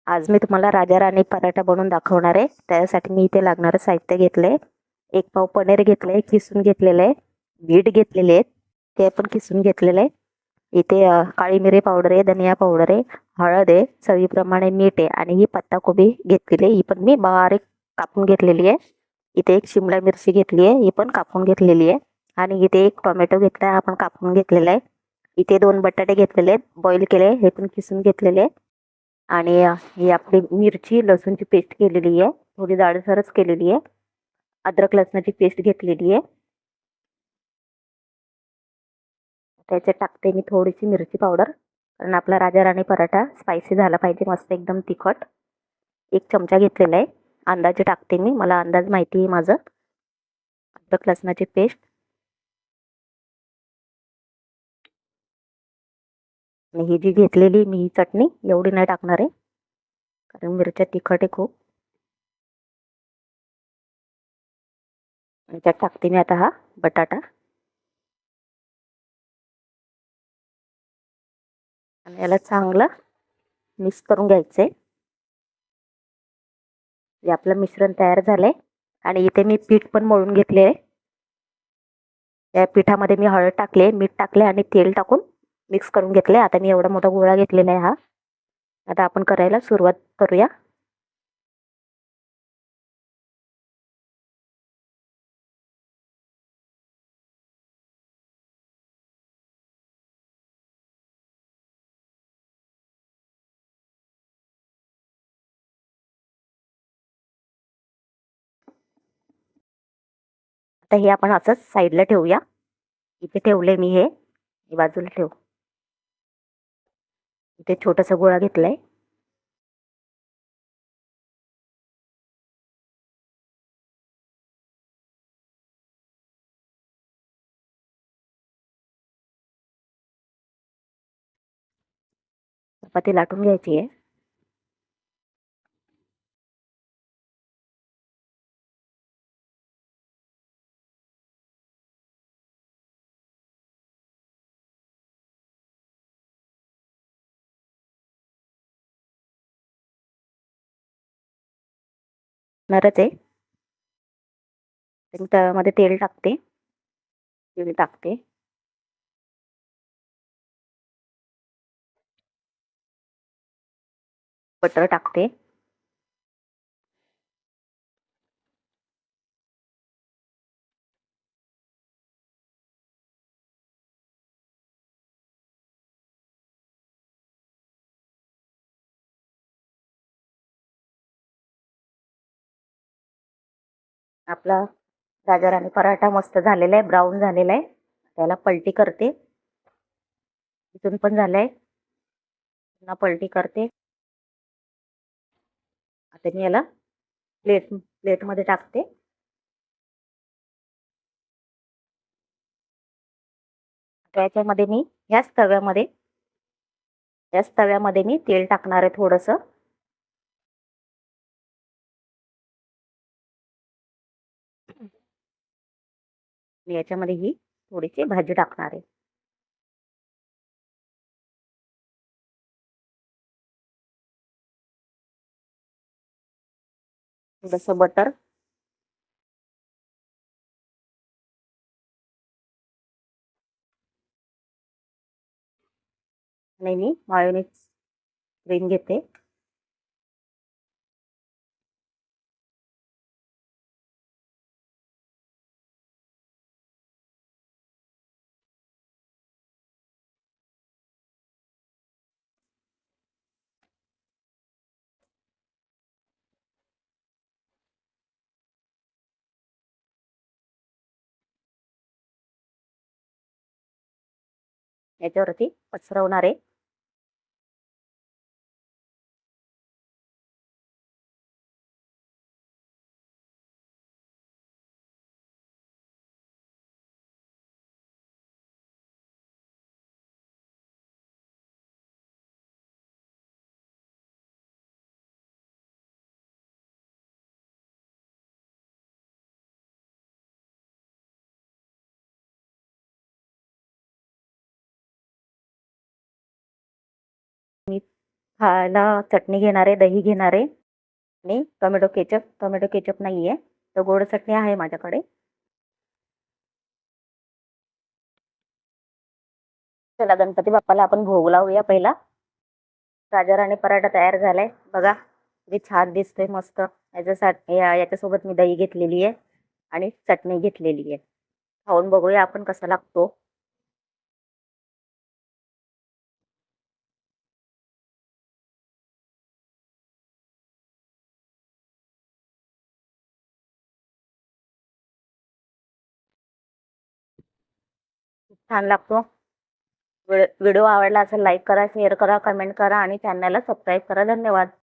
आज मी तुम्हाला राजा राणी पराठा बनवून दाखवणार आहे. त्यासाठी मी इथे लागणारं साहित्य घेतलंय. 1 पाव पनीर घेतलंय, किसून घेतलेलं आहे. बीट घेतलेले आहेत, ते पण किसून घेतलेलं आहे. इथे काळी मिरी पावडर आहे, धनिया पावडर आहे, हळद आहे, चवीप्रमाणे मीठ आहे आणि ही पत्ताकोबी घेतलेली आहे. ही पण मी बारीक कापून घेतलेली आहे. इथे एक शिमला मिरची घेतली आहे, ही पण कापून घेतलेली आहे. आणि इथे एक टोमॅटो घेतला आहे, आपण कापून घेतलेला आहे. इथे 2 बटाटे घेतलेले आहेत, बॉईल केले, हे पण किसून घेतलेले आहे. आणि ही आपली मिरची लसूणची पेस्ट केलेली आहे, थोडी जाडसरच केलेली आहे. अद्रक लसणाची पेस्ट घेतलेली आहे. त्याच्यात टाकते मी थोडीशी मिरची पावडर, कारण आपला राजा राणी पराठा स्पायसी झाला पाहिजे, मस्त एकदम तिखट. 1 चमचा घेतलेला आहे. अंदाजे टाकते मी, मला अंदाज माहिती आहे माझं. अद्रक लसणाची पेस्ट आणि ही जी घेतलेली मी ही चटणी एवढी नाही टाकणार आहे, कारण मिरच्या तिखट आहे खूप. त्याच्यात टाकते मी आता हा बटाटा आणि याला चांगलं मिक्स करून घ्यायचंय. हे आपलं मिश्रण तयार झालंय. आणि इथे मी पीठ पण मळून घेतले आहे. त्या पिठामध्ये मी हळद टाकले, मीठ टाकले आणि तेल टाकून मिक्स करून घेतले. आता मी एवढा मोठा गोळा घेतलेला आहे हा. आता आपण करायला सुरुवात करूया. आता हे आपण असंच साईडला ठेवूया. इथे ठेवले मी हे बाजूला ठेव. इथे छोटासा गोळा घेतलाय. चपाती लाटून घ्यायची आहे. नरच आहे. त्यामध्ये तेल टाकते. तेल टाकते. बटर टाकते. आपला राजा राणी पराठा मस्त झालेला आहे, ब्राऊन झालेला आहे. त्याला पलटी करते. इथून पण झालंय, पुन्हा पलटी करते. आता मी याला प्लेटमध्ये टाकते. त्याच्यामध्ये मी याच तव्यामध्ये मी तेल टाकणार आहे थोडंसं. मी याच्यामध्ये ही थोडीशी भाजी टाकणार आहे. थोडंसं बटर आणि मी मायोनीज क्रीम घेते. याच्यावरती पसरवणार आहे. खायला चटणी घेणार आहे, दही घेणार आहे आणि टोमॅटो केचप नाही आहे, तर गोड चटणी आहे माझ्याकडे. चला गणपती बाप्पाला आपण भोग लावूया पहिला. राजा राणी पराठा तयार झालाय बघा, किती छान दिसतोय मस्त. याच्यासोबत मी दही घेतलेली आहे आणि चटणी घेतलेली आहे. खाऊन बघूया आपण कसा लागतो. छान लागतो. व्हिडिओ आवडला असेल लाईक करा, शेअर करा, कमेंट करा आणि चॅनलला सबस्क्राईब करा. धन्यवाद.